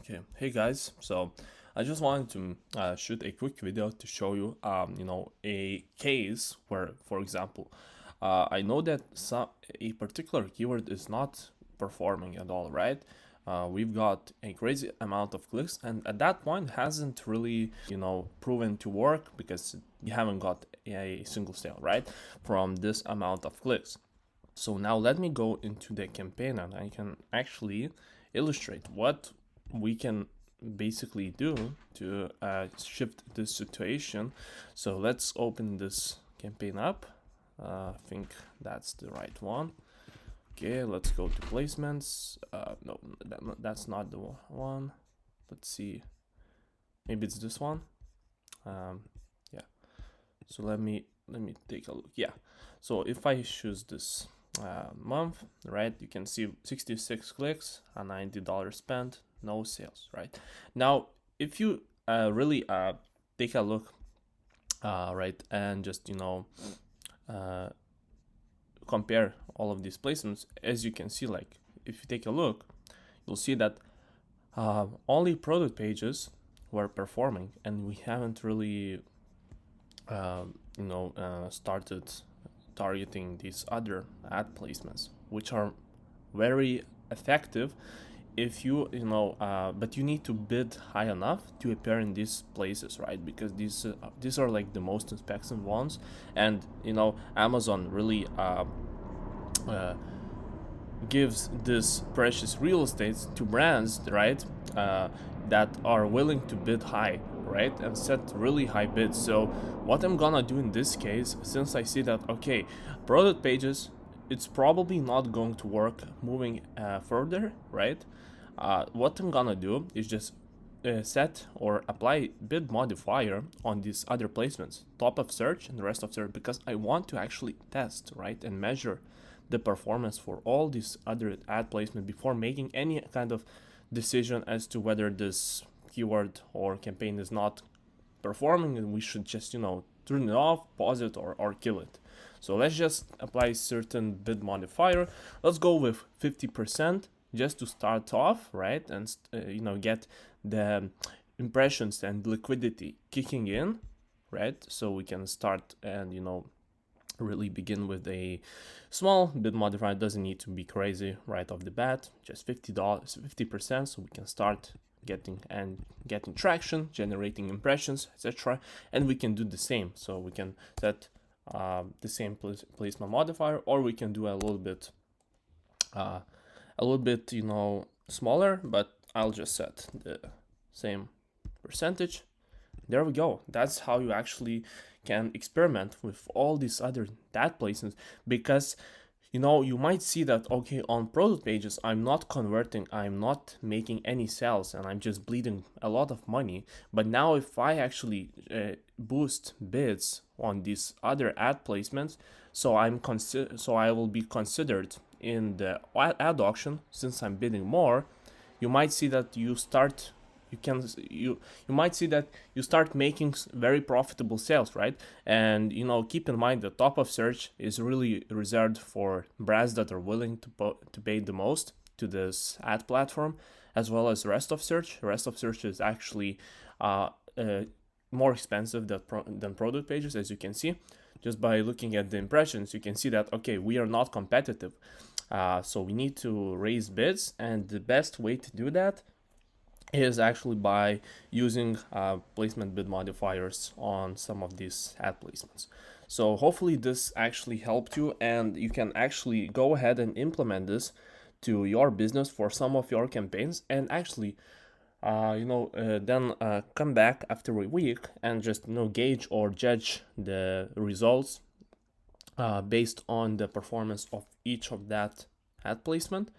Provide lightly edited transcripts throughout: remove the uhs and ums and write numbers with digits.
Okay, hey guys. So I just wanted to shoot a quick video to show you, a case where, for example, I know that a particular keyword is not performing at all, right? We've got a crazy amount of clicks, and at that point hasn't really, proven to work because you haven't got a single sale, right, from this amount of clicks. So now let me go into the campaign and I can actually illustrate what we can basically do to shift this situation. So let's open this campaign up. I think that's the right one. Okay, let's go to placements. No, that's not the one. Let's see. Maybe it's this one. Yeah. So let me take a look. Yeah. So if I choose this month, right, you can see 66 clicks and $90 spent, no sales, right? Now if you really take a look, right, and just compare all of these placements, as you can see, like if you take a look, you'll see that only product pages were performing, and we haven't really started targeting these other ad placements, which are very effective if but you need to bid high enough to appear in these places, right? Because these are like the most expensive ones, and Amazon really gives this precious real estate to brands, right, that are willing to bid high, right, and set really high bids. So what I'm gonna do in this case, since I see that, okay, product pages, it's probably not going to work moving further, right, what I'm gonna do is just set or apply bid modifier on these other placements, top of search and the rest of search, because I want to actually test, right, and measure the performance for all these other ad placement before making any kind of decision as to whether this keyword or campaign is not performing and we should just turn it off, pause it, or kill it. So let's just apply certain bid modifier. Let's go with 50% just to start off, right, and get the impressions and liquidity kicking in, right, so we can start and really begin with a small bid modifier. It doesn't need to be crazy right off the bat, just $50, 50%, so we can start getting traction, generating impressions, etc. And we can do the same, so we can set the same placement modifier, or we can do a little bit smaller, but I'll just set the same percentage. There we go. That's how you actually can experiment with all these other ad placements, because you might see that, okay, on product pages I'm not converting, I'm not making any sales, and I'm just bleeding a lot of money. But now if I actually boost bids on these other ad placements, so I will be considered in the ad auction. Since I'm bidding more, you might see that you might see that you start making very profitable sales, right? And keep in mind the top of search is really reserved for brands that are willing to pay the most to this ad platform, as well as rest of search. Rest of search is actually more expensive than product pages, as you can see. Just by looking at the impressions, you can see that, okay, we are not competitive. So we need to raise bids, and the best way to do that is actually by using placement bid modifiers on some of these ad placements. So hopefully this actually helped you, and you can actually go ahead and implement this to your business for some of your campaigns, and actually then come back after a week and just gauge or judge the results based on the performance of each of that ad placement.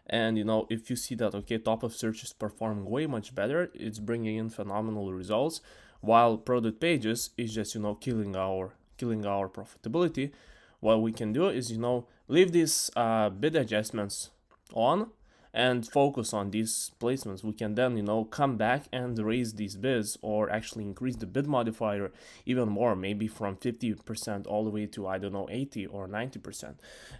And if you see that, okay, top of search is performing way much better, it's bringing in phenomenal results, while product pages is just killing our profitability, what we can do is leave these bid adjustments on, and focus on these placements, we can then, come back and raise these bids, or actually increase the bid modifier even more, maybe from 50% all the way to, I don't know, 80 or 90%.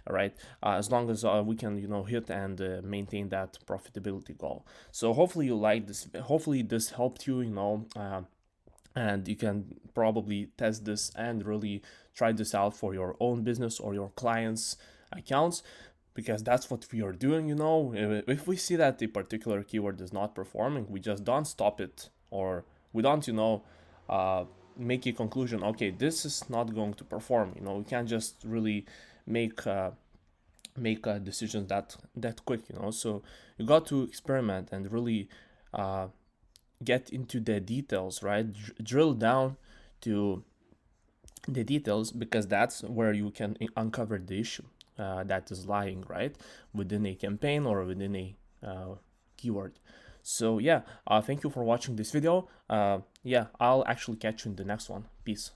All right, as long as we can, hit and maintain that profitability goal. So hopefully you like this. Hopefully this helped you, and you can probably test this and really try this out for your own business or your clients' accounts, because that's what we are doing. If we see that a particular keyword is not performing, we just don't stop it, or we don't, make a conclusion, okay, this is not going to perform. We can't just really make decisions that quick. So you got to experiment and really get into the details, right? Drill down to the details, because that's where you can uncover the issue that is lying, right, within a campaign or within a keyword. So yeah, thank you for watching this video. Yeah, I'll actually catch you in the next one. Peace.